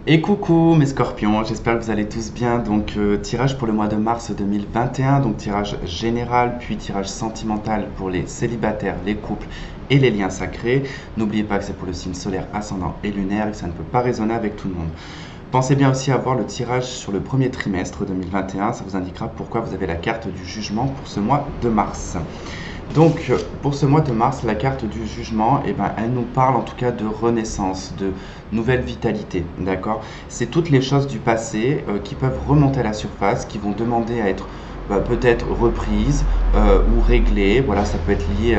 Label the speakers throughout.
Speaker 1: Et coucou mes scorpions, j'espère que vous allez tous bien. Donc tirage pour le mois de mars 2021, donc tirage général, puis tirage sentimental pour les célibataires, les couples et les liens sacrés. N'oubliez pas que c'est pour le signe solaire, ascendant et lunaire et que ça ne peut pas résonner avec tout le monde. Pensez bien aussi à voir le tirage sur le premier trimestre 2021, ça vous indiquera pourquoi vous avez la carte du jugement pour ce mois de mars. Donc, pour ce mois de mars, la carte du jugement, eh ben, elle nous parle en tout cas de renaissance, de nouvelle vitalité, d'accord? C'est toutes les choses du passé qui peuvent remonter à la surface, qui vont demander à être peut-être reprises ou réglées. Voilà, ça peut être lié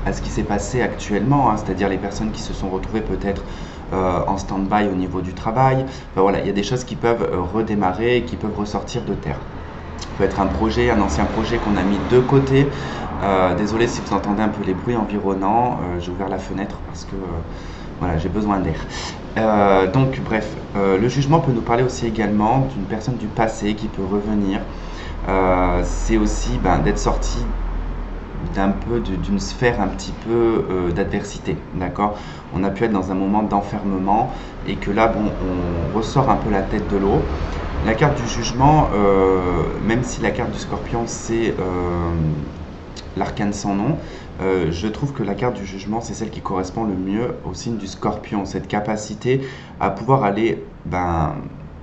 Speaker 1: à ce qui s'est passé actuellement, hein, c'est-à-dire les personnes qui se sont retrouvées peut-être en stand-by au niveau du travail. Enfin, voilà, il y a des choses qui peuvent redémarrer et qui peuvent ressortir de terre. Ça peut être un projet, un ancien projet qu'on a mis de côté. Désolé si vous entendez un peu les bruits environnants, j'ai ouvert la fenêtre parce que voilà, j'ai besoin d'air. Donc bref, le jugement peut nous parler aussi également d'une personne du passé qui peut revenir. C'est aussi d'être sorti d'une sphère un petit peu d'adversité, d'accord? On a pu être dans un moment d'enfermement et que là, bon, on ressort un peu la tête de l'eau. La carte du jugement, même si la carte du scorpion, c'est l'arcane sans nom, je trouve que la carte du jugement, c'est celle qui correspond le mieux au signe du scorpion, cette capacité à pouvoir aller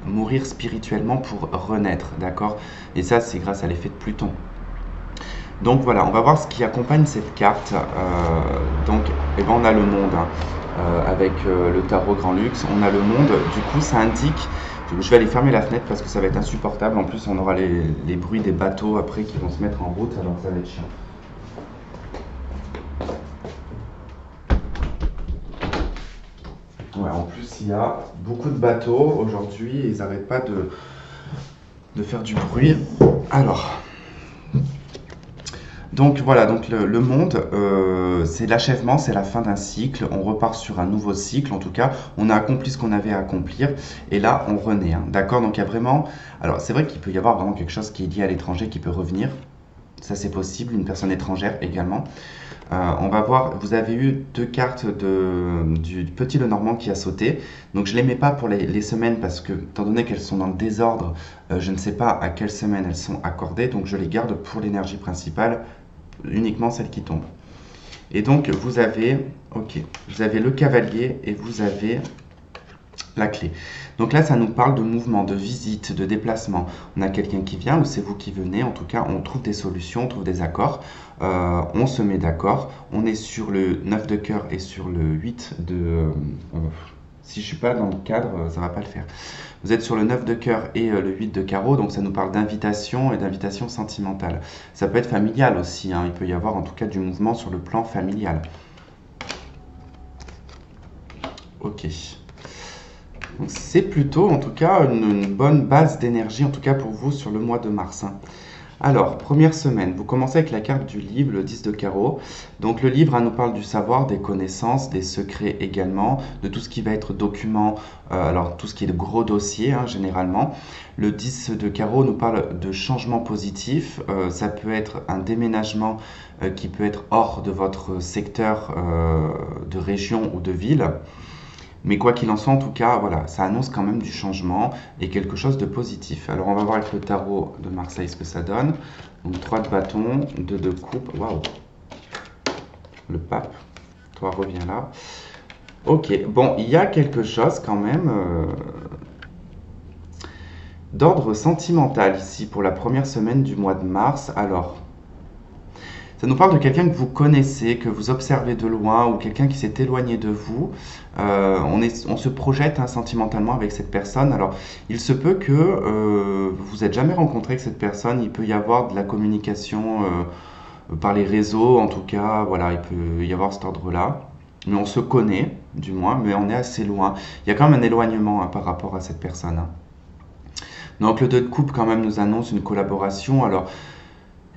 Speaker 1: mourir spirituellement pour renaître, d'accord? Et ça, c'est grâce à l'effet de Pluton. Donc voilà, on va voir ce qui accompagne cette carte. Donc, eh ben, on a le monde, hein, avec le tarot Grand Luxe, on a le monde, du coup ça indique, je vais aller fermer la fenêtre parce que ça va être insupportable, en plus on aura les bruits des bateaux après qui vont se mettre en route, alors ça va être chiant. Ouais, en plus, il y a beaucoup de bateaux aujourd'hui et ils n'arrêtent pas de faire du bruit. Alors, donc voilà, donc le monde, c'est l'achèvement, c'est la fin d'un cycle. On repart sur un nouveau cycle. En tout cas, on a accompli ce qu'on avait à accomplir et là, on renaît, hein. D'accord? Donc il y a vraiment. Alors, c'est vrai qu'il peut y avoir vraiment quelque chose qui est lié à l'étranger qui peut revenir. Ça, c'est possible. Une personne étrangère également. On va voir, vous avez eu deux cartes du petit Lenormand qui a sauté. Donc je ne les mets pas pour les semaines parce que, étant donné qu'elles sont dans le désordre, je ne sais pas à quelle semaine elles sont accordées. Donc je les garde pour l'énergie principale, uniquement celle qui tombe. Et donc vous avez, ok, vous avez le cavalier et vous avez la clé. Donc là, ça nous parle de mouvement, de visite, de déplacement. On a quelqu'un qui vient ou c'est vous qui venez. En tout cas, on trouve des solutions, on trouve des accords. On se met d'accord. On est sur le 9 de cœur et sur le 8 de... si je ne suis pas dans le cadre, ça ne va pas le faire. Vous êtes sur le 9 de cœur et le 8 de carreau, donc ça nous parle d'invitation et d'invitation sentimentale. Ça peut être familial aussi, hein. Il peut y avoir en tout cas du mouvement sur le plan familial. Ok. C'est plutôt en tout cas une bonne base d'énergie, en tout cas pour vous sur le mois de mars, hein. Alors, première semaine, vous commencez avec la carte du livre, le 10 de carreau. Donc le livre, hein, nous parle du savoir, des connaissances, des secrets également, de tout ce qui va être document, alors tout ce qui est de gros dossiers, hein, généralement. Le 10 de carreau nous parle de changements positifs. Ça peut être un déménagement qui peut être hors de votre secteur de région ou de ville. Mais quoi qu'il en soit, en tout cas, voilà, ça annonce quand même du changement et quelque chose de positif. Alors, on va voir avec le tarot de Marseille ce que ça donne. Donc, 3 de bâton, 2 de coupe. Waouh! Le pape. Toi, reviens là. Ok, bon, il y a quelque chose quand même d'ordre sentimental ici pour la première semaine du mois de mars. Alors, ça nous parle de quelqu'un que vous connaissez, que vous observez de loin, ou quelqu'un qui s'est éloigné de vous. On se projette, hein, sentimentalement avec cette personne. Alors, il se peut que vous n'êtes jamais rencontré avec cette personne. Il peut y avoir de la communication par les réseaux, en tout cas. Voilà, il peut y avoir cet ordre-là. Mais on se connaît, du moins, mais on est assez loin. Il y a quand même un éloignement, hein, par rapport à cette personne, hein. Donc, le 2 de coupe, quand même, nous annonce une collaboration. Alors,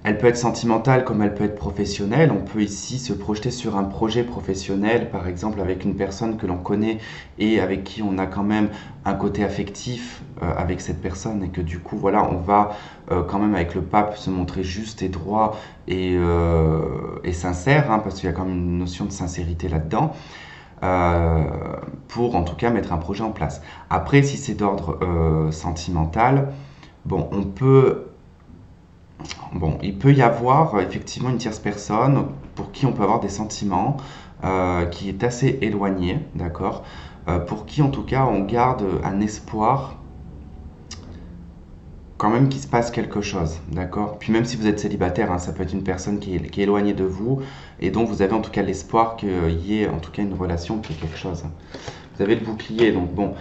Speaker 1: elle peut être sentimentale comme elle peut être professionnelle. On peut ici se projeter sur un projet professionnel, par exemple avec une personne que l'on connaît et avec qui on a quand même un côté affectif avec cette personne et que du coup, voilà, on va quand même avec le pape se montrer juste et droit et sincère, hein, parce qu'il y a quand même une notion de sincérité là-dedans. euh, pour en tout cas mettre un projet en place. Après, si c'est d'ordre sentimental, bon, il peut y avoir effectivement une tierce personne pour qui on peut avoir des sentiments, qui est assez éloignée, d'accord? Pour qui en tout cas on garde un espoir quand même qu'il se passe quelque chose, d'accord? Puis même si vous êtes célibataire, hein, ça peut être une personne qui est éloignée de vous et dont vous avez en tout cas l'espoir qu'il y ait en tout cas une relation, qu'il y ait quelque chose. Vous avez le bouclier, donc bon,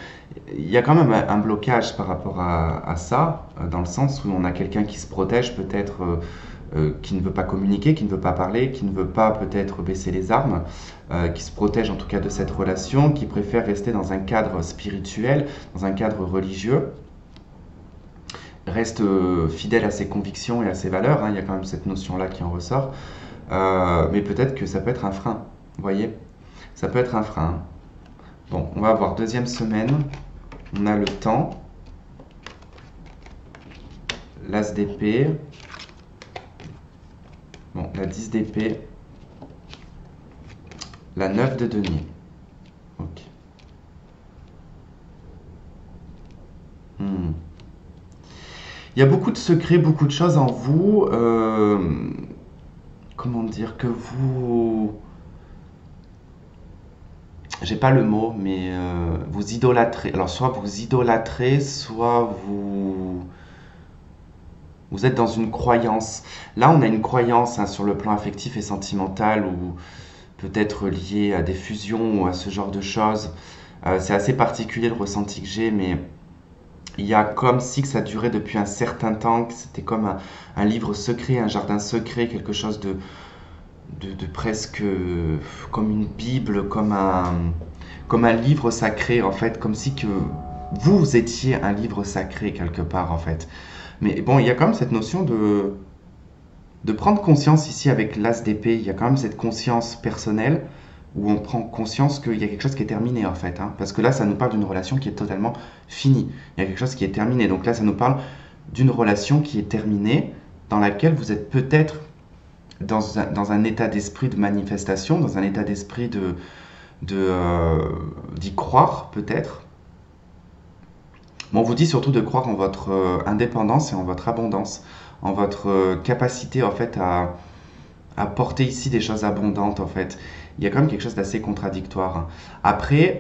Speaker 1: il y a quand même un blocage par rapport à ça, dans le sens où on a quelqu'un qui se protège peut-être, qui ne veut pas communiquer, qui ne veut pas parler, qui ne veut pas peut-être baisser les armes, qui se protège en tout cas de cette relation, qui préfère rester dans un cadre spirituel, dans un cadre religieux, reste fidèle à ses convictions et à ses valeurs, hein, il y a quand même cette notion-là qui en ressort, mais peut-être que ça peut être un frein, vous voyez? Ça peut être un frein. Hein. Bon, on va voir deuxième semaine, on a le temps, l'as d'épée, bon, la 10 d'épée, la 9 de denier. Ok. Hmm. Il y a beaucoup de secrets, beaucoup de choses en vous, comment dire, que vous... J'ai pas le mot, mais vous idolâtrez. Alors, soit vous idolâtrez, soit vous êtes dans une croyance. Là, on a une croyance hein, sur le plan affectif et sentimental ou peut-être liée à des fusions ou à ce genre de choses. C'est assez particulier le ressenti que j'ai, mais il y a comme si que ça durait depuis un certain temps, que c'était comme un livre secret, un jardin secret, quelque chose de presque comme une Bible, comme un livre sacré en fait, comme si que vous étiez un livre sacré quelque part en fait. Mais bon, il y a quand même cette notion de prendre conscience ici avec l'as d'épée, il y a quand même cette conscience personnelle où on prend conscience qu'il y a quelque chose qui est terminé en fait. Hein, parce que là, ça nous parle d'une relation qui est totalement finie. Il y a quelque chose qui est terminé. Donc là, ça nous parle d'une relation qui est terminée, dans laquelle vous êtes peut-être dans un état d'esprit de manifestation, dans un état d'esprit d'y croire peut-être. Mais on vous dit surtout de croire en votre indépendance et en votre abondance, en votre capacité en fait à porter ici des choses abondantes en fait. Il y a quand même quelque chose d'assez contradictoire. Après,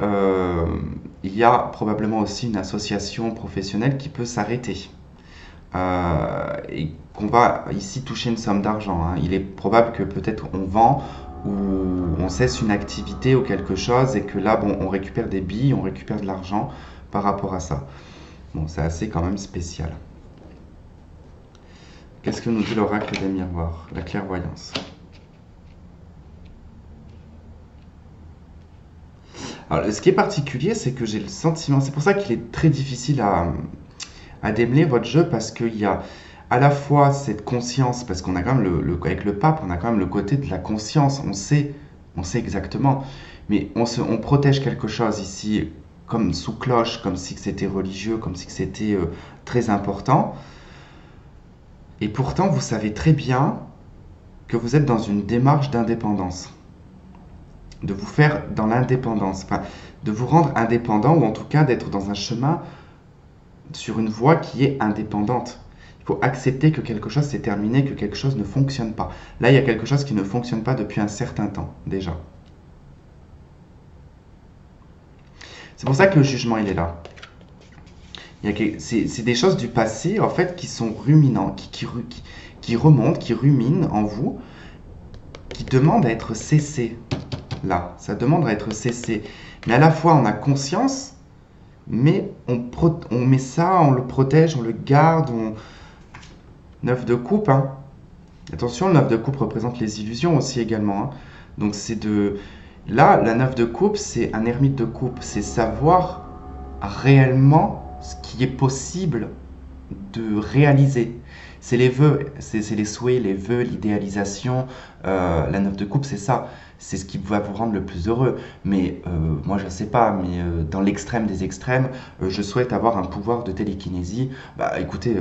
Speaker 1: il y a probablement aussi une association professionnelle qui peut s'arrêter. Et qu'on va ici toucher une somme d'argent. Hein. Il est probable que peut-être on vend ou on cesse une activité ou quelque chose et que là, bon, on récupère des billes, on récupère de l'argent par rapport à ça. Bon, c'est assez quand même spécial. Qu'est-ce que nous dit l'oracle des miroirs, la clairvoyance? Alors, ce qui est particulier, c'est que j'ai le sentiment, c'est pour ça qu'il est très difficile à démêler votre jeu, parce qu'il y a à la fois cette conscience, parce qu'on a quand même avec le pape, on a quand même le côté de la conscience, on sait exactement, mais on protège quelque chose ici, comme sous cloche, comme si c'était religieux, comme si c'était très important, et pourtant vous savez très bien que vous êtes dans une démarche d'indépendance, de vous faire dans l'indépendance, enfin, de vous rendre indépendant, ou en tout cas d'être dans un chemin sur une voie qui est indépendante. Il faut accepter que quelque chose s'est terminé, que quelque chose ne fonctionne pas. Là, il y a quelque chose qui ne fonctionne pas depuis un certain temps, déjà. C'est pour ça que le jugement, il est là. C'est des choses du passé, en fait, qui sont ruminants, qui remontent, qui ruminent en vous, qui demandent à être cessées. Là, ça demande à être cessé. Mais à la fois, on a conscience, mais on met ça, on le protège, on le garde, 9 de coupe, hein. Attention, le 9 de coupe représente les illusions aussi également. Hein. Donc c'est de... Là, la 9 de coupe, c'est un ermite de coupe. C'est savoir réellement ce qui est possible de réaliser. C'est les vœux, c'est les souhaits, les vœux, l'idéalisation. La 9 de coupe, c'est ça. C'est ce qui va vous rendre le plus heureux. Mais moi, je ne sais pas, mais dans l'extrême des extrêmes, je souhaite avoir un pouvoir de télékinésie. Bah écoutez,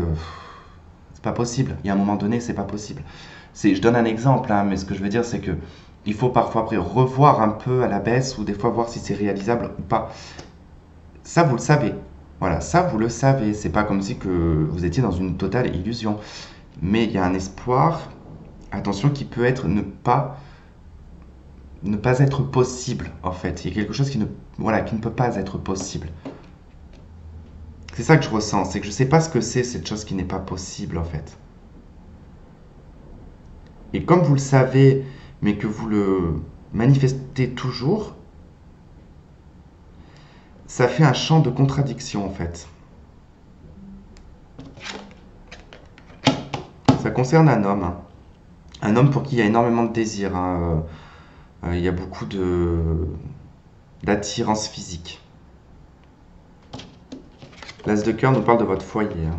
Speaker 1: c'est pas possible. Il y a un moment donné, c'est pas possible. Je donne un exemple, hein, mais ce que je veux dire, c'est que il faut parfois après revoir un peu à la baisse ou des fois voir si c'est réalisable ou pas. Ça, vous le savez. Voilà, ça, vous le savez. C'est pas comme si que vous étiez dans une totale illusion. Mais il y a un espoir, attention, qui peut être ne pas être possible, en fait. Il y a quelque chose voilà, qui ne peut pas être possible. C'est ça que je ressens, c'est que je ne sais pas ce que c'est cette chose qui n'est pas possible, en fait. Et comme vous le savez, mais que vous le manifestez toujours, ça fait un champ de contradiction, en fait. Ça concerne un homme, hein. Un homme pour qui il y a énormément de désir, hein. Il y a beaucoup d'attirance physique. L'As de cœur nous parle de votre foyer, hein.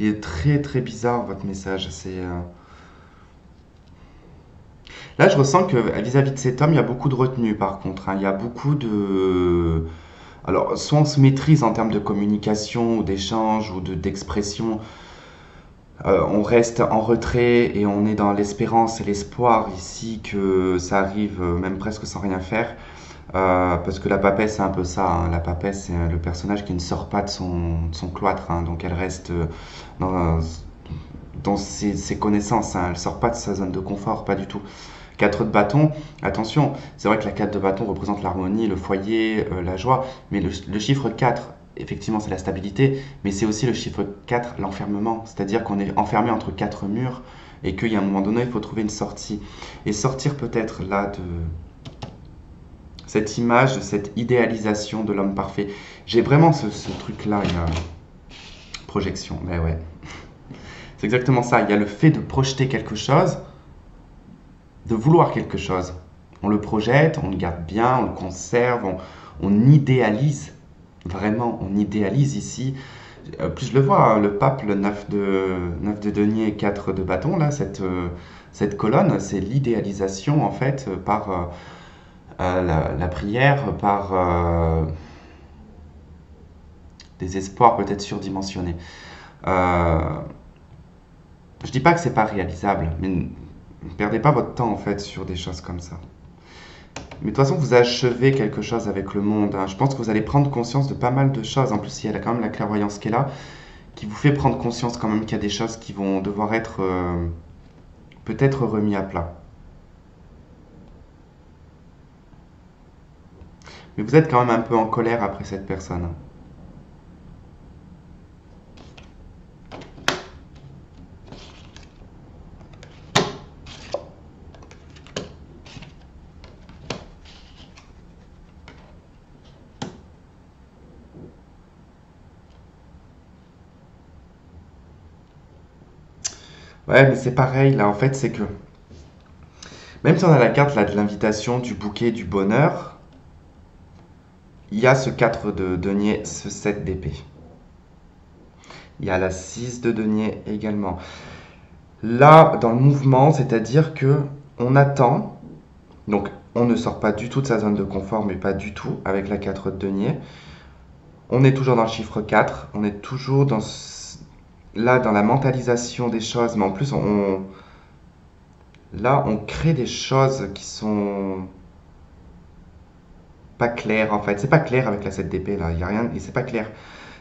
Speaker 1: Il est très très bizarre votre message. Là, je ressens que vis-à-vis de cet homme, il y a beaucoup de retenue par contre, hein. Il y a beaucoup de... Alors, soit on se maîtrise en termes de communication ou d'échange ou d'expression, on reste en retrait et on est dans l'espérance et l'espoir ici que ça arrive même presque sans rien faire. Parce que la papesse, c'est un peu ça, hein. La papesse, c'est le personnage qui ne sort pas de son cloître, hein. Donc elle reste dans ses connaissances, hein. Elle ne sort pas de sa zone de confort, pas du tout. 4 de bâton, attention, c'est vrai que la 4 de bâton représente l'harmonie, le foyer, la joie, mais le chiffre 4, effectivement, c'est la stabilité, mais c'est aussi le chiffre 4, l'enfermement, c'est-à-dire qu'on est enfermé entre 4 murs et qu'il y a un moment donné, il faut trouver une sortie. Et sortir peut-être là de cette image, de cette idéalisation de l'homme parfait. J'ai vraiment ce truc-là, une projection, mais ouais. C'est exactement ça, il y a le fait de projeter quelque chose, de vouloir quelque chose. On le projette, on le garde bien, on le conserve, on idéalise. Vraiment, on idéalise ici. Plus je le vois, hein, le pape, le 9 de denier, 4 de bâton, là, cette colonne, c'est l'idéalisation en fait par la prière, par des espoirs peut-être surdimensionnés. Je dis pas que c'est pas réalisable, mais ne perdez pas votre temps en fait sur des choses comme ça. Mais de toute façon, vous achevez quelque chose avec le monde, hein. Je pense que vous allez prendre conscience de pas mal de choses. En plus, il y a quand même la clairvoyance qui est là, qui vous fait prendre conscience quand même qu'il y a des choses qui vont devoir être peut-être remis à plat. Mais vous êtes quand même un peu en colère après cette personne. Ouais, mais c'est pareil là, en fait, c'est que même si on a la carte là de l'invitation, du bouquet, du bonheur, il y a ce 4 de denier, ce 7 d'épée. Il y a la 6 de denier également. Là, dans le mouvement, c'est-à-dire que on attend, donc on ne sort pas du tout de sa zone de confort, mais pas du tout avec la 4 de denier. On est toujours dans le chiffre 4, on est toujours là dans la mentalisation des choses, mais en plus là on crée des choses qui sont pas claires en fait. C'est pas clair avec la 7 d'épée là, il y a rien et c'est pas clair.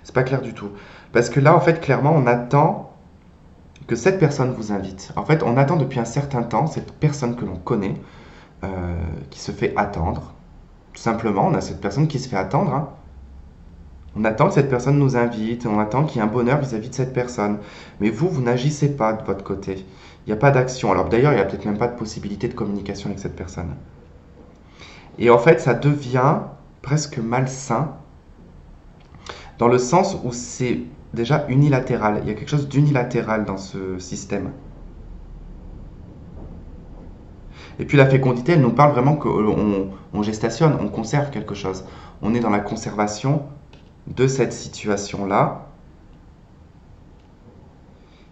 Speaker 1: C'est pas clair du tout. Parce que là en fait clairement on attend que cette personne vous invite. En fait, on attend depuis un certain temps cette personne que l'on connaît, qui se fait attendre. Tout simplement, on a cette personne qui se fait attendre, hein. On attend que cette personne nous invite, on attend qu'il y ait un bonheur vis-à-vis de cette personne. Mais vous n'agissez pas de votre côté. Il n'y a pas d'action. Alors d'ailleurs, il n'y a peut-être même pas de possibilité de communication avec cette personne. Et en fait, ça devient presque malsain, dans le sens où c'est déjà unilatéral. Il y a quelque chose d'unilatéral dans ce système. Et puis la fécondité, elle nous parle vraiment qu'on gestationne, on conserve quelque chose. On est dans la conservation de cette situation-là,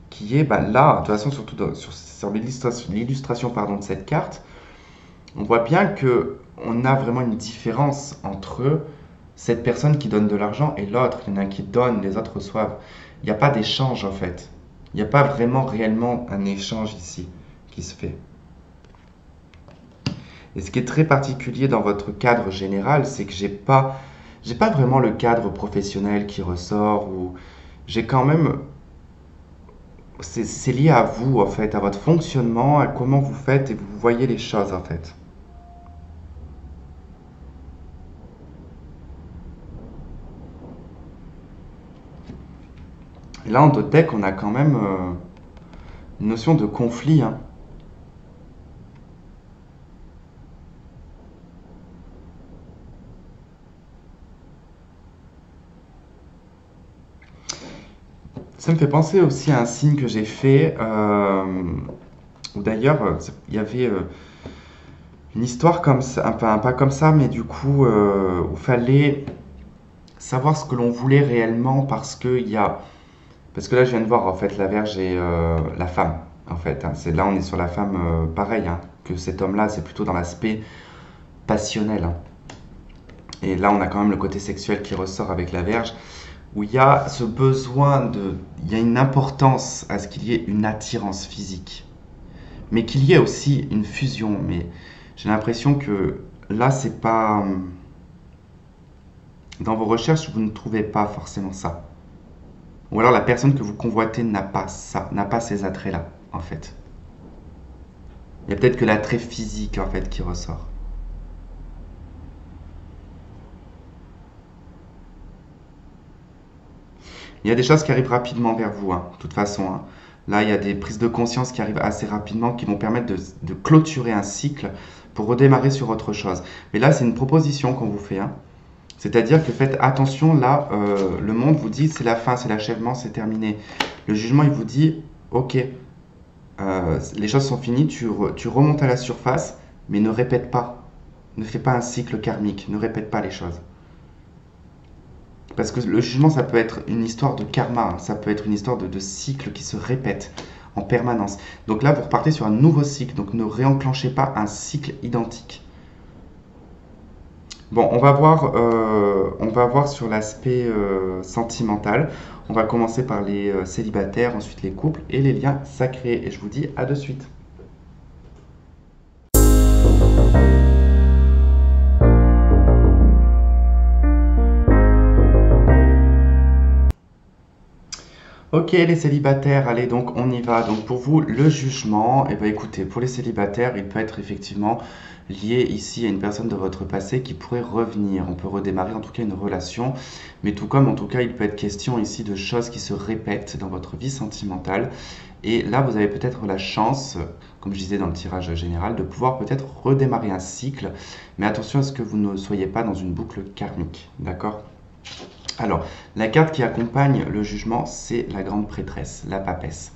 Speaker 1: qui est là, de toute façon, surtout sur l'illustration de cette carte, on voit bien que on a vraiment une différence entre cette personne qui donne de l'argent et l'autre. Il y en a un qui donne, les autres reçoivent. Il n'y a pas d'échange en fait. Il n'y a pas vraiment réellement un échange ici qui se fait. Et ce qui est très particulier dans votre cadre général, c'est que j'ai pas vraiment le cadre professionnel qui ressort, ou j'ai quand même, c'est lié à vous en fait, à votre fonctionnement, à comment vous faites et vous voyez les choses en fait. Et là en Totec, on a quand même une notion de conflit, hein. Ça me fait penser aussi à un signe que j'ai fait, où d'ailleurs il y avait une histoire comme ça, enfin pas comme ça, mais du coup où il fallait savoir ce que l'on voulait réellement parce que là je viens de voir en fait la Vierge et la femme en fait, hein. C'est là on est sur la femme pareil, hein, que cet homme-là c'est plutôt dans l'aspect passionnel, hein. Et là on a quand même le côté sexuel qui ressort avec la Vierge, où il y a ce besoin il y a une importance à ce qu'il y ait une attirance physique, mais qu'il y ait aussi une fusion. Mais j'ai l'impression que là, c'est pas. Dans vos recherches, vous ne trouvez pas forcément ça. Ou alors la personne que vous convoitez n'a pas ça, n'a pas ces attraits-là, en fait. Il y a peut-être que l'attrait physique, en fait, qui ressort. Il y a des choses qui arrivent rapidement vers vous, hein, de toute façon, hein. Là, il y a des prises de conscience qui arrivent assez rapidement, qui vont permettre de clôturer un cycle pour redémarrer sur autre chose. Mais là, c'est une proposition qu'on vous fait, hein. C'est-à-dire que faites attention, là, le monde vous dit c'est la fin, c'est l'achèvement, c'est terminé. Le jugement, il vous dit, ok, les choses sont finies, tu remontes à la surface, mais ne répète pas. Ne fais pas un cycle karmique, ne répète pas les choses. Parce que le jugement, ça peut être une histoire de karma, hein, ça peut être une histoire de cycle qui se répète en permanence. Donc là, vous repartez sur un nouveau cycle, donc ne réenclenchez pas un cycle identique. Bon, on va voir sur l'aspect sentimental. On va commencer par les célibataires, ensuite les couples et les liens sacrés. Et je vous dis à de suite. Ok, les célibataires, allez, donc on y va. Donc pour vous, le jugement, eh ben, écoutez, pour les célibataires, il peut être effectivement lié ici à une personne de votre passé qui pourrait revenir. On peut redémarrer en tout cas une relation, mais tout comme en tout cas, il peut être question ici de choses qui se répètent dans votre vie sentimentale. Et là, vous avez peut-être la chance, comme je disais dans le tirage général, de pouvoir peut-être redémarrer un cycle. Mais attention à ce que vous ne soyez pas dans une boucle karmique, d'accord? Alors, la carte qui accompagne le jugement, c'est la grande prêtresse, la papesse.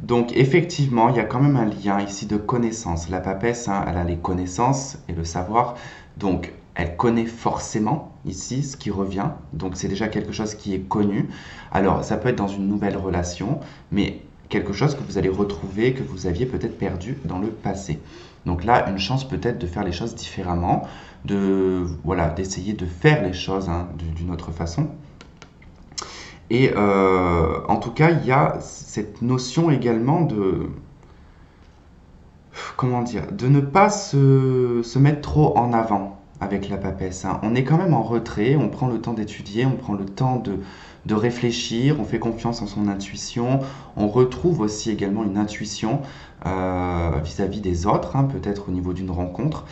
Speaker 1: Donc, effectivement, il y a quand même un lien ici de connaissance. La papesse, hein, elle a les connaissances et le savoir. Donc, elle connaît forcément ici ce qui revient. Donc, c'est déjà quelque chose qui est connu. Alors, ça peut être dans une nouvelle relation, mais quelque chose que vous allez retrouver, que vous aviez peut-être perdu dans le passé. Donc là, une chance peut-être de faire les choses différemment, voilà, d'essayer de faire les choses, hein, d'une autre façon. Et en tout cas, il y a cette notion également comment dire, de ne pas se mettre trop en avant avec la papesse, hein. On est quand même en retrait, on prend le temps d'étudier, on prend le temps de réfléchir, on fait confiance en son intuition, on retrouve aussi également une intuition vis-à-vis des autres, hein, peut-être au niveau d'une rencontre.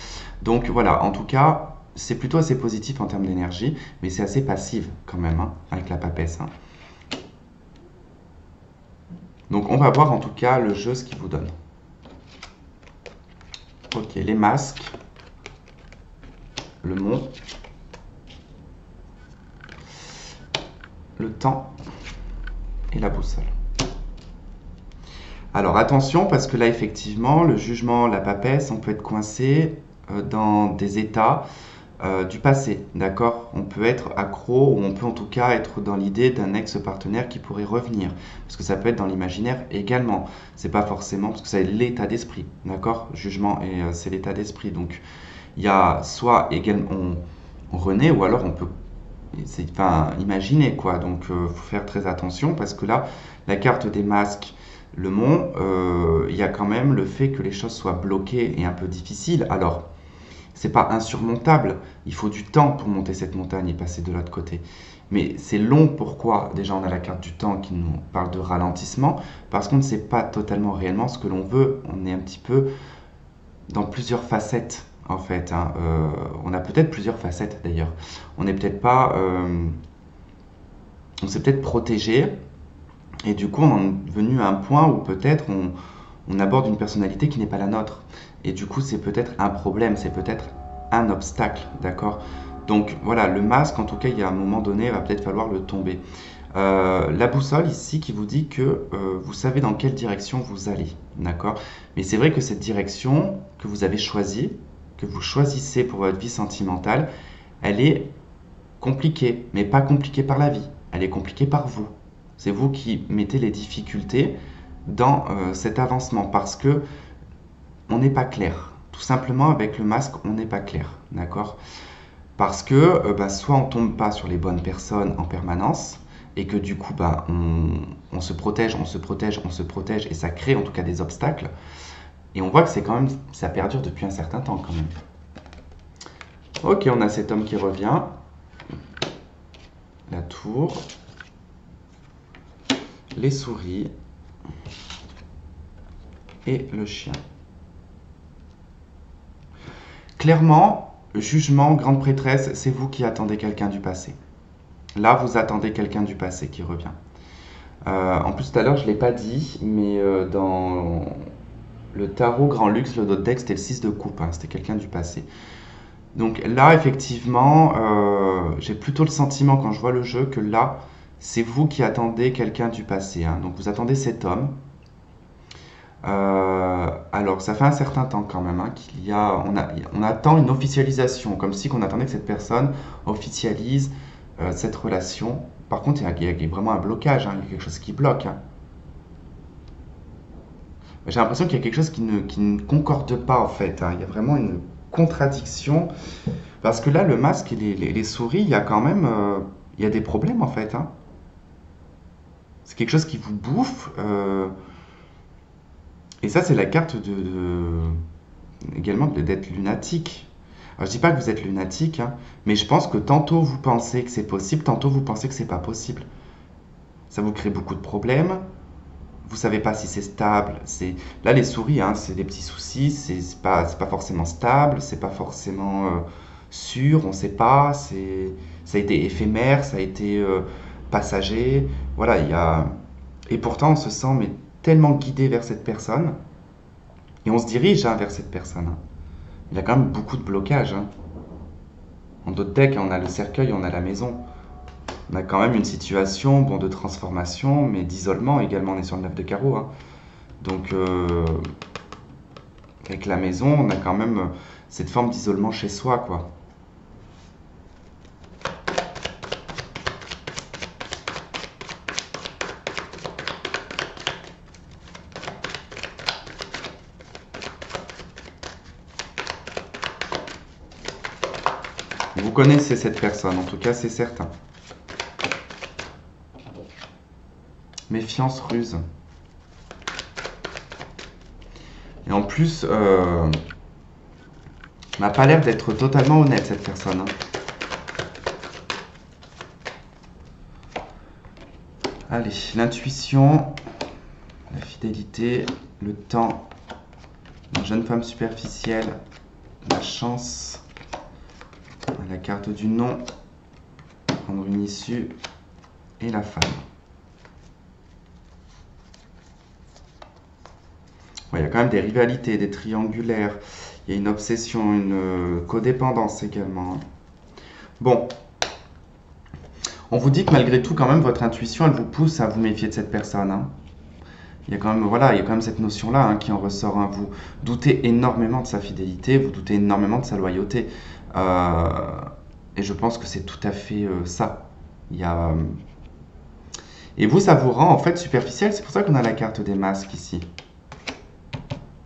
Speaker 1: Donc voilà, en tout cas, c'est plutôt assez positif en termes d'énergie, mais c'est assez passif quand même, hein, avec la papesse, hein. Donc on va voir en tout cas le jeu, ce qu'il vous donne. Ok, les masques, le mont, le temps et la boussole. Alors attention, parce que là effectivement, le jugement, la papesse, on peut être coincé dans des états du passé, d'accord? On peut être accro, ou on peut en tout cas être dans l'idée d'un ex-partenaire qui pourrait revenir, parce que ça peut être dans l'imaginaire également. C'est pas forcément, parce que c'est l'état d'esprit, d'accord? Jugement, et c'est l'état d'esprit, donc Il y a soit également, on renaît, ou alors on peut enfin, imaginer, quoi. Donc, faut faire très attention, parce que là, la carte des masques, le mont, il y a quand même le fait que les choses soient bloquées et un peu difficiles. Alors, c'est pas insurmontable, il faut du temps pour monter cette montagne et passer de l'autre côté. Mais c'est long, pourquoi? Déjà, on a la carte du temps qui nous parle de ralentissement, parce qu'on ne sait pas totalement réellement ce que l'on veut. On est un petit peu dans plusieurs facettes, en fait. Hein. On a peut-être plusieurs facettes, d'ailleurs. On n'est peut-être pas... on s'est peut-être protégé, et du coup, on est venu à un point où peut-être on aborde une personnalité qui n'est pas la nôtre. Et du coup, c'est peut-être un problème, c'est peut-être un obstacle, d'accord? Donc voilà, le masque, en tout cas, il y a un moment donné, il va peut-être falloir le tomber. La boussole ici qui vous dit que vous savez dans quelle direction vous allez, d'accord? Mais c'est vrai que cette direction que vous avez choisie, que vous choisissez pour votre vie sentimentale, elle est compliquée, mais pas compliquée par la vie, elle est compliquée par vous. C'est vous qui mettez les difficultés dans cet avancement parce que on n'est pas clair. Tout simplement, avec le masque, on n'est pas clair, d'accord? Parce que soit on tombe pas sur les bonnes personnes en permanence, et que du coup, on se protège, on se protège, on se protège, et ça crée en tout cas des obstacles. Et on voit que c'est quand même, ça perdure depuis un certain temps quand même. Ok, on a cet homme qui revient. La tour. Les souris. Et le chien. Clairement, jugement, grande prêtresse, c'est vous qui attendez quelqu'un du passé. Là, vous attendez quelqu'un du passé qui revient. En plus, tout à l'heure, je ne l'ai pas dit, mais dans le tarot Grand Luxe, le deck, c'était le 6 de coupe, hein, c'était quelqu'un du passé. Donc là, effectivement, j'ai plutôt le sentiment, quand je vois le jeu, que là, c'est vous qui attendez quelqu'un du passé. Hein. Donc vous attendez cet homme. Alors, ça fait un certain temps quand même hein, on attend une officialisation, comme si on attendait que cette personne officialise cette relation. Par contre, il y a vraiment un blocage, hein, il y a quelque chose qui bloque. Hein. J'ai l'impression qu'il y a quelque chose qui ne concorde pas en fait. Hein. Il y a vraiment une contradiction. Parce que là, le masque et les souris, il y a quand même il y a des problèmes en fait. Hein. C'est quelque chose qui vous bouffe. Et ça, c'est la carte également d'être lunatique. Alors, je dis pas que vous êtes lunatique, hein, mais je pense que tantôt vous pensez que c'est possible, tantôt vous pensez que c'est pas possible. Ça vous crée beaucoup de problèmes. Vous savez pas si c'est stable. Là les souris, hein, c'est des petits soucis. C'est pas forcément stable, c'est pas forcément sûr. On sait pas. Ça a été éphémère, ça a été passager. Voilà, et pourtant on se sent mais tellement guidé vers cette personne et on se dirige hein, vers cette personne. Hein. Il y a quand même beaucoup de blocages. Hein. En d'autres decks, on a le cercueil, on a la maison. On a quand même une situation de transformation, mais d'isolement également. On est sur le 9 de carreau. Hein. Donc, avec la maison, on a quand même cette forme d'isolement chez soi, quoi. Vous connaissez cette personne, en tout cas, c'est certain. Méfiance, ruse. Et en plus, n'a pas l'air d'être totalement honnête, cette personne. Hein. Allez, l'intuition, la fidélité, le temps, la jeune femme superficielle, la chance, la carte du non, prendre une issue, et la femme. Il y a quand même des rivalités, des triangulaires, il y a une obsession, une codépendance également. Bon, on vous dit que malgré tout, quand même, votre intuition, elle vous pousse à vous méfier de cette personne. Hein. Il y a quand même, voilà, il y a quand même cette notion-là hein, qui en ressort. Hein. Vous doutez énormément de sa fidélité, vous doutez énormément de sa loyauté. Et je pense que c'est tout à fait ça. Et vous, ça vous rend en fait superficiel. C'est pour ça qu'on a la carte des masques ici.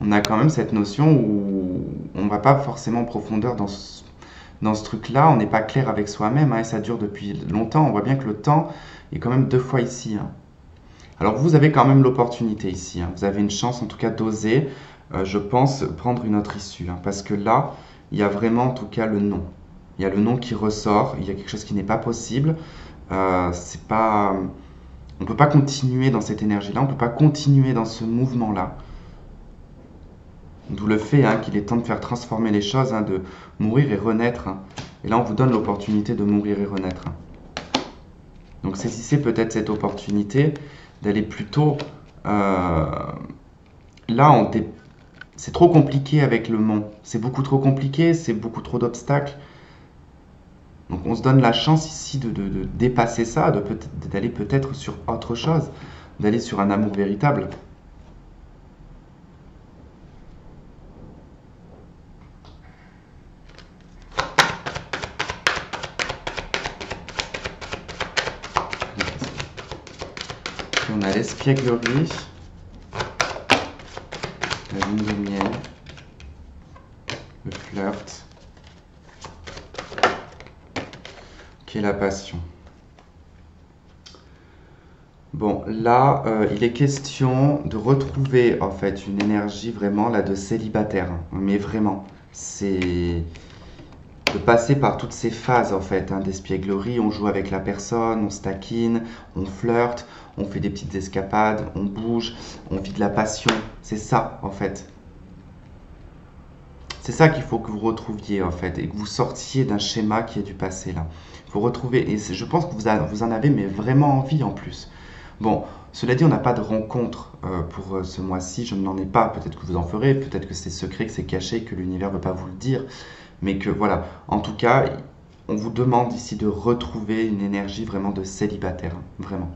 Speaker 1: on a quand même cette notion où on ne va pas forcément en profondeur dans ce truc-là, on n'est pas clair avec soi-même, hein, et ça dure depuis longtemps. On voit bien que le temps est quand même deux fois ici, hein. Alors vous avez quand même l'opportunité ici, hein. Vous avez une chance en tout cas d'oser, je pense, prendre une autre issue, hein, parce que là, il y a vraiment en tout cas le non. Il y a le non qui ressort, il y a quelque chose qui n'est pas possible. C'est pas, on ne peut pas continuer dans cette énergie-là, on ne peut pas continuer dans ce mouvement-là. D'où le fait, hein, qu'il est temps de faire transformer les choses, hein, de mourir et renaître, hein. Et là, on vous donne l'opportunité de mourir et renaître, hein. Donc saisissez peut-être cette opportunité d'aller plutôt... là, c'est trop compliqué avec le mont. C'est beaucoup trop compliqué, c'est beaucoup trop d'obstacles. Donc on se donne la chance ici de dépasser ça, d'aller peut-être sur autre chose, d'aller sur un amour véritable. Puis on a l'espièglerie, la lune de miel, le flirt, qui est la passion. Bon, là, il est question de retrouver en fait une énergie vraiment là de célibataire, hein. Mais vraiment, c'est de passer par toutes ces phases en fait, hein, d'espièglerie. On joue avec la personne, on se taquine, on flirte, on fait des petites escapades, on bouge, on vit de la passion. C'est ça en fait. C'est ça qu'il faut que vous retrouviez en fait et que vous sortiez d'un schéma qui est du passé là. Il faut retrouver, et je pense que vous en avez mais vraiment envie en plus. Bon, cela dit, on n'a pas de rencontre pour ce mois-ci, je n'en ai pas, peut-être que vous en ferez, peut-être que c'est secret, que c'est caché, que l'univers ne veut pas vous le dire, mais que voilà, en tout cas, on vous demande ici de retrouver une énergie vraiment de célibataire, hein, vraiment.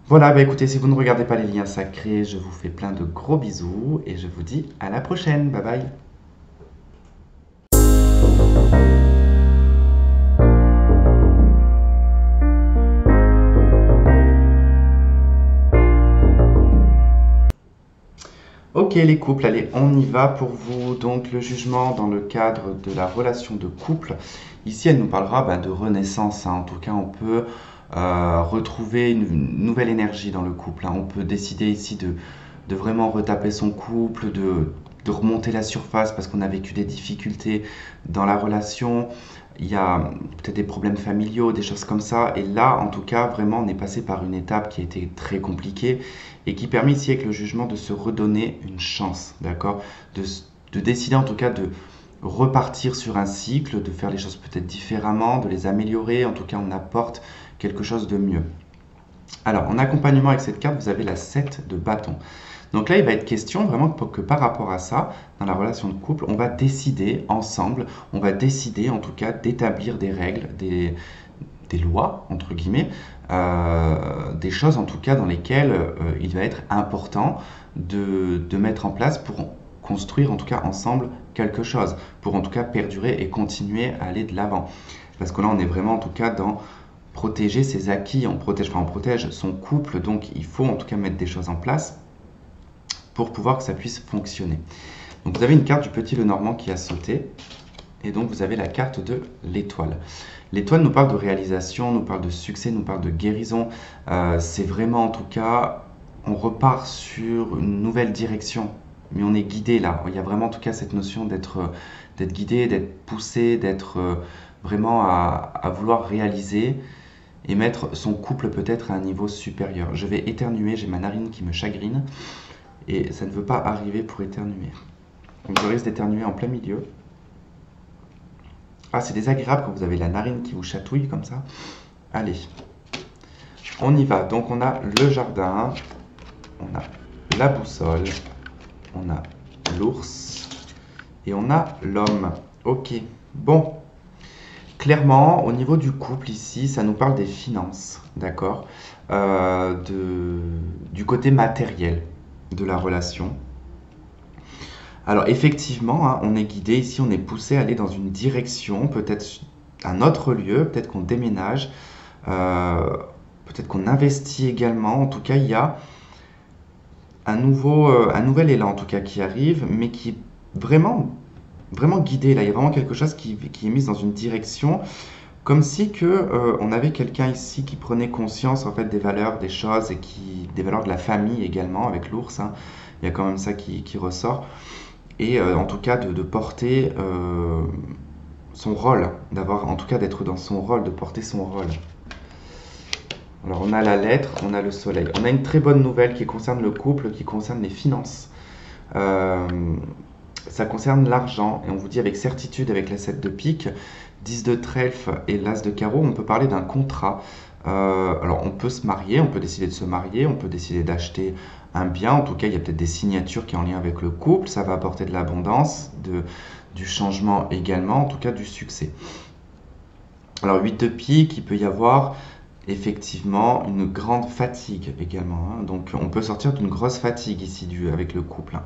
Speaker 1: Voilà, bah écoutez, si vous ne regardez pas les liens sacrés, je vous fais plein de gros bisous et je vous dis à la prochaine, bye bye. Ok les couples, allez, on y va pour vous. Donc le jugement dans le cadre de la relation de couple. Ici, elle nous parlera de renaissance, hein. En tout cas, on peut retrouver une nouvelle énergie dans le couple, hein. On peut décider ici de vraiment retaper son couple, de remonter la surface parce qu'on a vécu des difficultés dans la relation. Il y a peut-être des problèmes familiaux, des choses comme ça. Et là, en tout cas, vraiment, on est passé par une étape qui a été très compliquée et qui permet ici avec le jugement de se redonner une chance, d'accord, de décider en tout cas de repartir sur un cycle, de faire les choses peut-être différemment, de les améliorer. En tout cas, on apporte quelque chose de mieux. Alors, en accompagnement avec cette carte, vous avez la 7 de bâton. Donc là, il va être question vraiment que par rapport à ça, dans la relation de couple, on va décider ensemble, on va décider en tout cas d'établir des règles, des lois, entre guillemets, des choses en tout cas dans lesquelles il va être important de mettre en place pour construire en tout cas ensemble quelque chose, pour en tout cas perdurer et continuer à aller de l'avant. Parce que là, on est vraiment en tout cas dans protéger ses acquis, on protège son couple, donc il faut en tout cas mettre des choses en place pour pouvoir que ça puisse fonctionner. Donc vous avez une carte du petit Lenormand qui a sauté, et donc vous avez la carte de l'étoile. L'étoile nous parle de réalisation, nous parle de succès, nous parle de guérison. C'est vraiment en tout cas, on repart sur une nouvelle direction, mais on est guidé là. Il y a vraiment en tout cas cette notion d'être guidé, d'être poussé, d'être vraiment à vouloir réaliser et mettre son couple peut-être à un niveau supérieur. Je vais éternuer, j'ai ma narine qui me chagrine et ça ne veut pas arriver pour éternuer. Donc je risque d'éternuer en plein milieu. Ah, c'est désagréable quand vous avez la narine qui vous chatouille comme ça. Allez, on y va. Donc on a le jardin, on a la boussole, on a l'ours et on a l'homme. Ok, bon. Clairement, au niveau du couple ici, ça nous parle des finances, d'accord, du côté matériel de la relation. Alors effectivement, hein, on est guidé ici, on est poussé à aller dans une direction, peut-être un autre lieu, peut-être qu'on déménage, peut-être qu'on investit également. En tout cas, il y a un nouvel élan en tout cas qui arrive, mais qui est vraiment guidé. Là, il y a vraiment quelque chose qui est mis dans une direction, comme si on avait quelqu'un ici qui prenait conscience en fait des valeurs, des choses et des valeurs de la famille également avec l'ours, hein. Il y a quand même ça qui ressort. Et en tout cas de porter son rôle, d'avoir en tout cas d'être dans son rôle, de porter son rôle. Alors on a la lettre, on a le soleil. On a une très bonne nouvelle qui concerne le couple, qui concerne les finances. Euh, Ça concerne l'argent et on vous dit avec certitude avec la 7 de pique, 10 de trèfle et l'as de carreau, on peut parler d'un contrat. Alors on peut se marier, on peut décider de se marier, on peut décider d'acheter un bien, en tout cas il y a peut-être des signatures qui sont en lien avec le couple, ça va apporter de l'abondance, du changement également, en tout cas du succès. Alors 8 de pique, il peut y avoir effectivement une grande fatigue également, hein. Donc on peut sortir d'une grosse fatigue ici avec le couple, hein.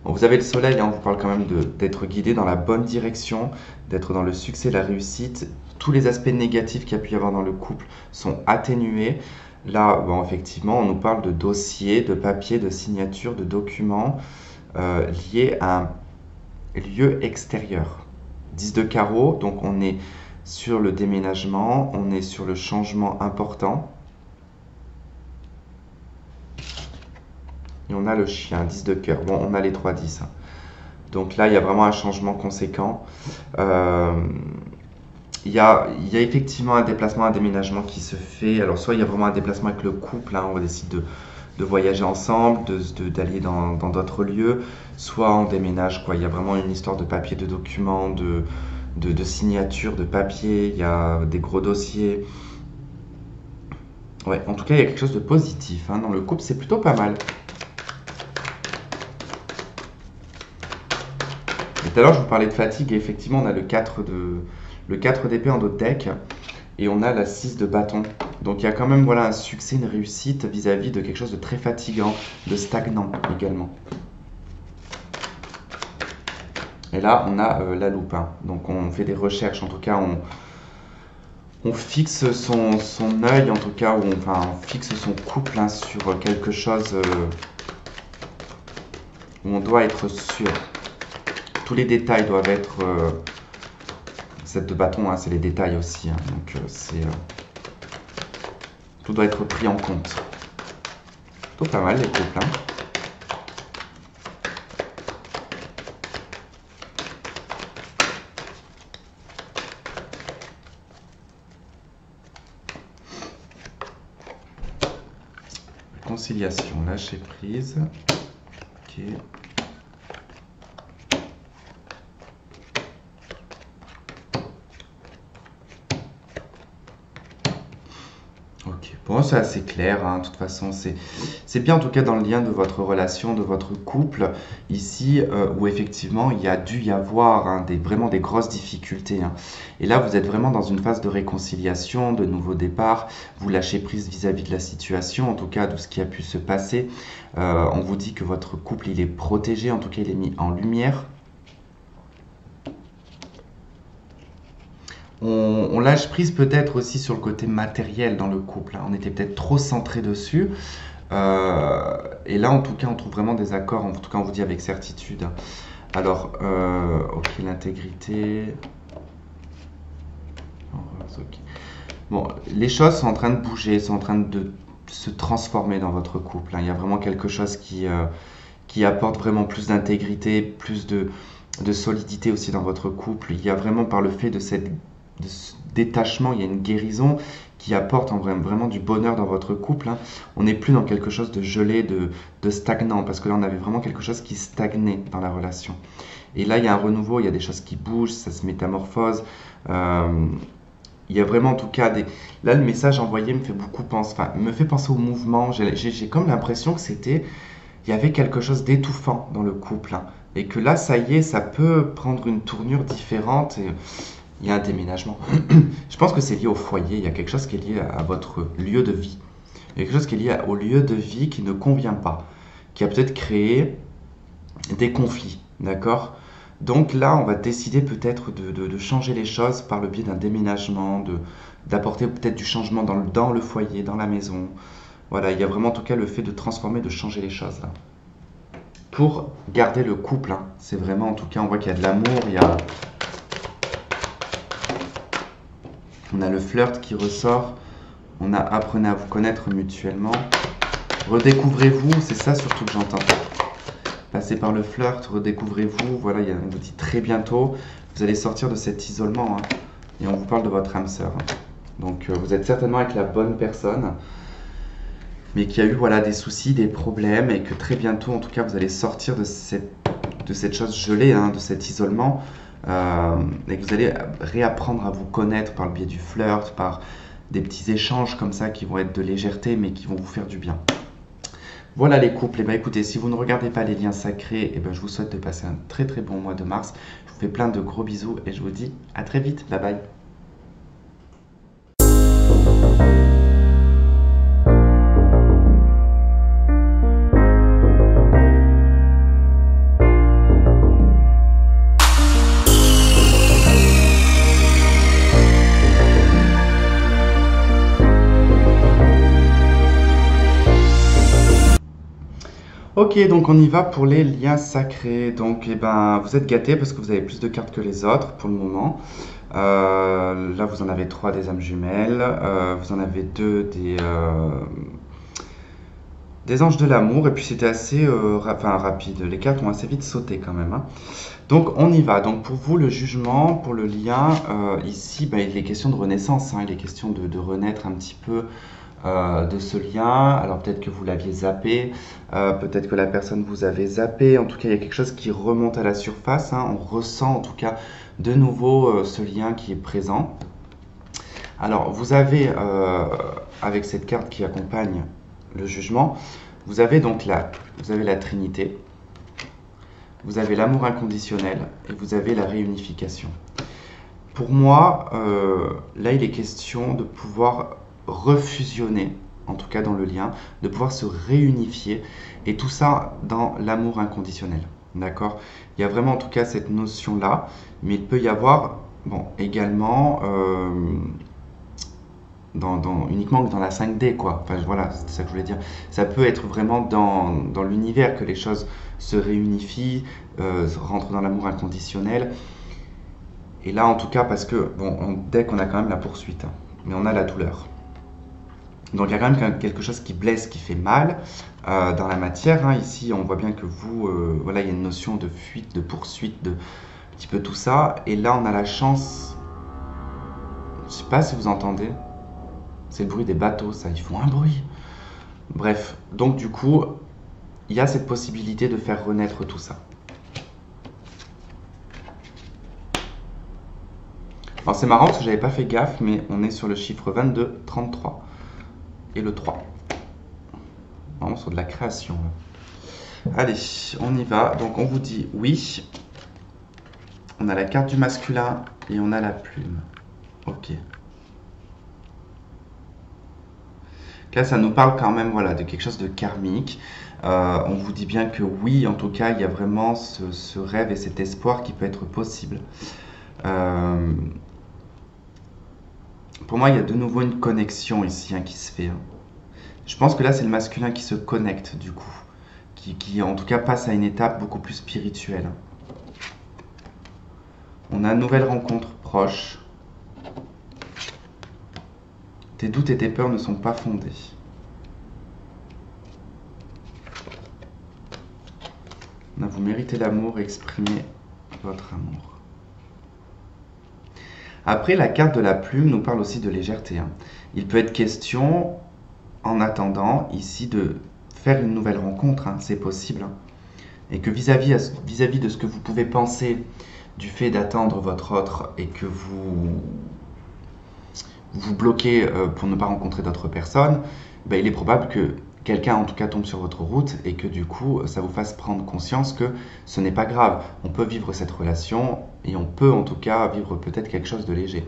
Speaker 1: Bon, vous avez le soleil, hein, on vous parle quand même d'être guidé dans la bonne direction, d'être dans le succès, la réussite. Tous les aspects négatifs qu'il y a pu y avoir dans le couple sont atténués. Là, bon, effectivement, on nous parle de dossiers, de papiers, de signatures, de documents liés à un lieu extérieur. 10 de carreau, donc on est sur le déménagement, on est sur le changement important. Et on a le chien, 10 de cœur. Bon, on a les 3 10, hein. Donc là, il y a vraiment un changement conséquent. Il y a effectivement un déplacement, un déménagement qui se fait. Alors, soit il y a vraiment un déplacement avec le couple, hein, on décide de voyager ensemble, d'aller dans d'autres lieux, soit on déménage, quoi. Il y a vraiment une histoire de papier, de documents, de signatures, de papier, il y a des gros dossiers. Ouais, en tout cas, il y a quelque chose de positif, hein. Dans le couple, c'est plutôt pas mal. Et tout à l'heure, je vous parlais de fatigue, et effectivement, on a le 4 d'épée en dos de deck, et on a la 6 de bâton. Donc il y a quand même voilà, un succès, une réussite vis-à-vis de quelque chose de très fatigant, de stagnant également. Et là, on a la loupe, hein. Donc on fait des recherches, en tout cas, on fixe son œil, en tout cas, enfin, on fixe son couple, hein, sur quelque chose où on doit être sûr. Tous les détails doivent être... cette de bâton, hein, c'est les détails aussi, hein. Donc tout doit être pris en compte. Plutôt pas mal les couples, hein. Conciliation, lâcher prise. Ok. Ok, pour moi c'est assez clair, hein. De toute façon, c'est bien en tout cas dans le lien de votre relation, de votre couple, ici où effectivement il y a dû y avoir, hein, vraiment des grosses difficultés, hein. Et là vous êtes vraiment dans une phase de réconciliation, de nouveau départ, vous lâchez prise vis-à-vis de la situation, en tout cas de ce qui a pu se passer. On vous dit que votre couple il est protégé, en tout cas il est mis en lumière. On lâche prise peut-être aussi sur le côté matériel dans le couple, hein. On était peut-être trop centré dessus. Et là, en tout cas, on trouve vraiment des accords. En tout cas, on vous dit avec certitude. Alors, ok, l'intégrité. Okay. Bon, les choses sont en train de bouger, sont en train de se transformer dans votre couple, hein. Il y a vraiment quelque chose qui apporte vraiment plus d'intégrité, plus de solidité aussi dans votre couple. Il y a vraiment par le fait de ce détachement, il y a une guérison qui apporte vraiment du bonheur dans votre couple, hein. On n'est plus dans quelque chose de gelé, de stagnant, parce que là on avait vraiment quelque chose qui stagnait dans la relation. Et là il y a un renouveau, il y a des choses qui bougent, ça se métamorphose. Il y a vraiment en tout cas Là le message envoyé me fait beaucoup penser, enfin, me fait penser au mouvement. J'ai comme l'impression que il y avait quelque chose d'étouffant dans le couple, hein. Et que là ça y est, ça peut prendre une tournure différente. Et il y a un déménagement. Je pense que c'est lié au foyer. Il y a quelque chose qui est lié à votre lieu de vie. Il y a quelque chose qui est lié au lieu de vie qui ne convient pas, qui a peut-être créé des conflits, d'accord? Donc là, on va décider peut-être de changer les choses par le biais d'un déménagement, d'apporter peut-être du changement dans le foyer, dans la maison. Voilà, il y a vraiment en tout cas le fait de transformer, de changer les choses là. Pour garder le couple, hein, c'est vraiment en tout cas, on voit qu'il y a de l'amour, on a le flirt qui ressort, on a apprenez à vous connaître mutuellement. Redécouvrez-vous, c'est ça surtout que j'entends. Passez par le flirt, redécouvrez-vous, voilà, on vous dit très bientôt, vous allez sortir de cet isolement, hein, et on vous parle de votre âme sœur. Hein. Donc vous êtes certainement avec la bonne personne, mais qui a eu voilà, des soucis, des problèmes, et que très bientôt, en tout cas, vous allez sortir de cette chose gelée, hein, de cet isolement, et que vous allez réapprendre à vous connaître par le biais du flirt, par des petits échanges comme ça qui vont être de légèreté, mais qui vont vous faire du bien. Voilà les couples, et bien écoutez, si vous ne regardez pas les liens sacrés, et ben je vous souhaite de passer un très très bon mois de mars. Je vous fais plein de gros bisous et je vous dis à très vite, bye bye. Ok, donc on y va pour les liens sacrés. Donc, vous êtes gâtés parce que vous avez plus de cartes que les autres pour le moment. Là, vous en avez 3 des âmes jumelles. Vous en avez 2 des anges de l'amour. Et puis, c'était assez rapide. Les cartes ont assez vite sauté quand même. Hein. Donc, on y va. Donc, pour vous, le jugement, pour le lien, ici, il est question de renaissance. Hein. Il est question de renaître un petit peu de ce lien. Alors peut-être que vous l'aviez zappé, peut-être que la personne vous avait zappé. En tout cas, il y a quelque chose qui remonte à la surface. Hein. On ressent en tout cas de nouveau ce lien qui est présent. Alors vous avez, avec cette carte qui accompagne le jugement, vous avez donc vous avez la Trinité, vous avez l'amour inconditionnel et vous avez la réunification. Pour moi, là il est question de pouvoir refusionner, en tout cas dans le lien, de pouvoir se réunifier, et tout ça dans l'amour inconditionnel. D'accord? Il y a vraiment en tout cas cette notion-là, mais il peut y avoir, bon, également, uniquement que dans la 5D, quoi. Enfin, voilà, c'est ça que je voulais dire. Ça peut être vraiment dans l'univers que les choses se réunifient, rentrent dans l'amour inconditionnel. Et là, en tout cas, parce que, bon, dès qu'on a quand même la poursuite, hein, mais on a la douleur. Donc il y a quand même quelque chose qui blesse, qui fait mal dans la matière. Hein. Ici, on voit bien que vous, voilà, il y a une notion de fuite, de poursuite, de un petit peu tout ça. Et là, on a la chance, je ne sais pas si vous entendez, c'est le bruit des bateaux, ça, ils font un bruit. Bref, donc du coup, il y a cette possibilité de faire renaître tout ça. Alors c'est marrant parce que j'avais pas fait gaffe, mais on est sur le chiffre 22, 33. Et le 3. Vraiment sur de la création. Allez, on y va. Donc on vous dit oui. On a la carte du masculin et on a la plume. Ok. Là, ça nous parle quand même voilà, de quelque chose de karmique. On vous dit bien que oui, en tout cas, il y a vraiment ce rêve et cet espoir qui peut être possible. Pour moi, il y a de nouveau une connexion ici hein, qui se fait. Hein. Je pense que là, c'est le masculin qui se connecte, du coup. Qui, en tout cas, passe à une étape beaucoup plus spirituelle. On a une nouvelle rencontre proche. Tes doutes et tes peurs ne sont pas fondés. Vous méritez l'amour et exprimez votre amour. Après, la carte de la plume nous parle aussi de légèreté. Hein. Il peut être question, en attendant, ici, de faire une nouvelle rencontre. Hein. C'est possible. Hein. Et que vis-à-vis de ce que vous pouvez penser du fait d'attendre votre autre et que vous bloquez pour ne pas rencontrer d'autres personnes, il est probable que quelqu'un en tout cas tombe sur votre route et que du coup ça vous fasse prendre conscience que ce n'est pas grave. On peut vivre cette relation et on peut en tout cas vivre peut-être quelque chose de léger.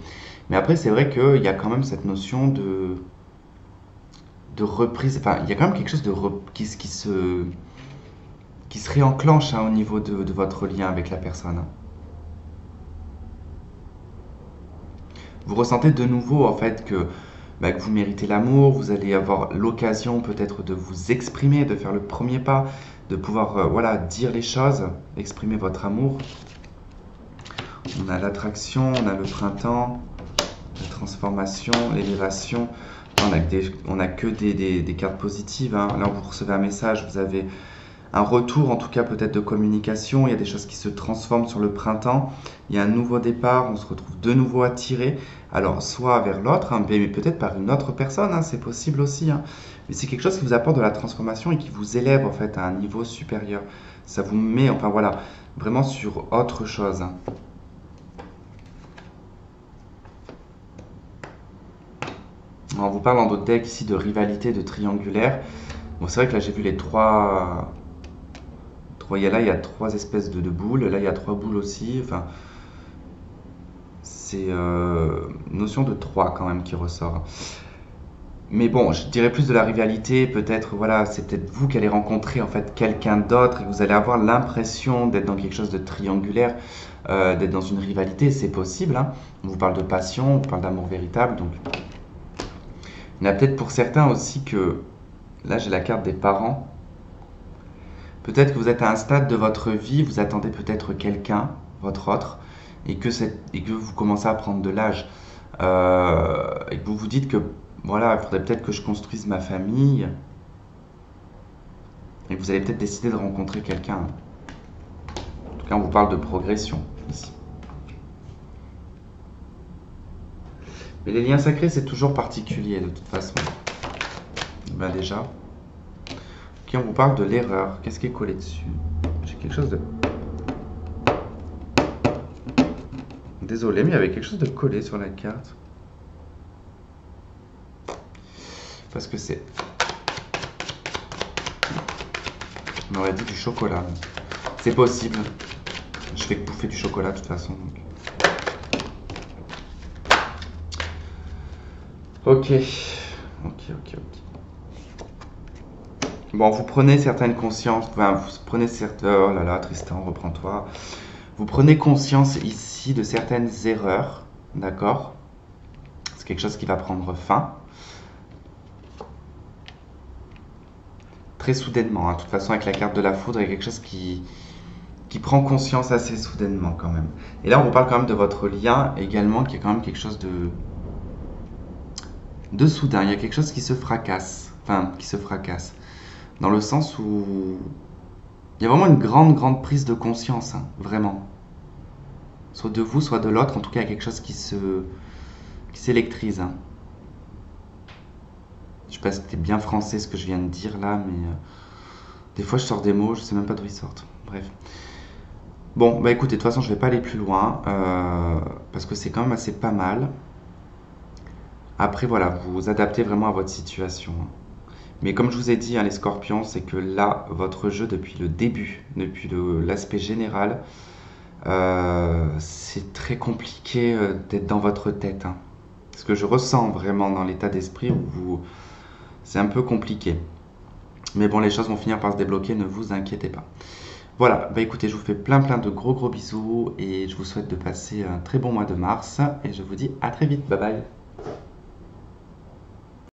Speaker 1: Mais après c'est vrai qu'il y a quand même cette notion de reprise, enfin il y a quand même quelque chose qui se réenclenche hein, au niveau de votre lien avec la personne. Hein. Vous ressentez de nouveau en fait que bah, que vous méritez l'amour, vous allez avoir l'occasion peut-être de vous exprimer, de faire le premier pas, de pouvoir voilà, dire les choses, exprimer votre amour. On a l'attraction, on a le printemps, la transformation, l'élévation. On a que des cartes positives, hein. Là, vous recevez un message, vous avez un retour, en tout cas peut-être de communication. Il y a des choses qui se transforment sur le printemps. Il y a un nouveau départ, on se retrouve de nouveau attiré. Alors, soit vers l'autre, hein, mais peut-être par une autre personne, hein, c'est possible aussi, hein. Mais c'est quelque chose qui vous apporte de la transformation et qui vous élève en fait à un niveau supérieur. Ça vous met, enfin voilà, vraiment sur autre chose, hein. On vous parle dans d'autres decks ici de rivalité, de triangulaire. Bon, c'est vrai que là j'ai vu les trois. Là il y a trois espèces de boules. Là il y a trois boules aussi. Enfin, c'est notion de 3 quand même qui ressort. Mais bon, je dirais plus de la rivalité. Peut-être, voilà, c'est peut-être vous qui allez rencontrer en fait quelqu'un d'autre et que vous allez avoir l'impression d'être dans quelque chose de triangulaire, d'être dans une rivalité. C'est possible, hein. On vous parle de passion, on vous parle d'amour véritable. Donc, il y en a peut-être pour certains aussi que, là j'ai la carte des parents, peut-être que vous êtes à un stade de votre vie, vous attendez peut-être quelqu'un, votre autre, et que vous commencez à prendre de l'âge, et que vous vous dites que, voilà, il faudrait peut-être que je construise ma famille, et que vous allez peut-être décider de rencontrer quelqu'un. En tout cas, on vous parle de progression ici. Mais les liens sacrés, c'est toujours particulier de toute façon. Ben déjà. Ok, on vous parle de l'erreur. Qu'est-ce qui est collé dessus? J'ai quelque chose de... Désolé, mais il y avait quelque chose de collé sur la carte. Parce que c'est... On aurait dit du chocolat. C'est possible. Je fais que bouffer du chocolat de toute façon. Donc. Ok. Bon, vous prenez certaines consciences, enfin, vous prenez certaines... Oh là là, Tristan, reprends-toi. Vous prenez conscience ici de certaines erreurs, d'accord? C'est quelque chose qui va prendre fin. Très soudainement, hein. De toute façon, avec la carte de la foudre, il y a quelque chose qui prend conscience assez soudainement quand même. Et là, on vous parle quand même de votre lien également, qui est quand même quelque chose de soudain. Il y a quelque chose qui se fracasse, dans le sens où il y a vraiment une grande prise de conscience, hein, vraiment. Soit de vous, soit de l'autre, en tout cas, il y a quelque chose qui s'électrise, hein. Je sais pas si c'était bien français ce que je viens de dire là, mais des fois je sors des mots, je sais même pas d'où ils sortent. Bref. Bon, bah écoutez, de toute façon, je vais pas aller plus loin, parce que c'est quand même assez pas mal. Après, voilà, vous vous adaptez vraiment à votre situation, hein. Mais comme je vous ai dit, hein, les scorpions, c'est que là, votre jeu, depuis le début, depuis l'aspect général, c'est très compliqué d'être dans votre tête, hein. Ce que je ressens vraiment dans l'état d'esprit où c'est un peu compliqué. Mais bon, les choses vont finir par se débloquer, ne vous inquiétez pas. Voilà, bah écoutez, je vous fais plein de gros bisous et je vous souhaite de passer un très bon mois de mars et je vous dis à très vite, bye bye.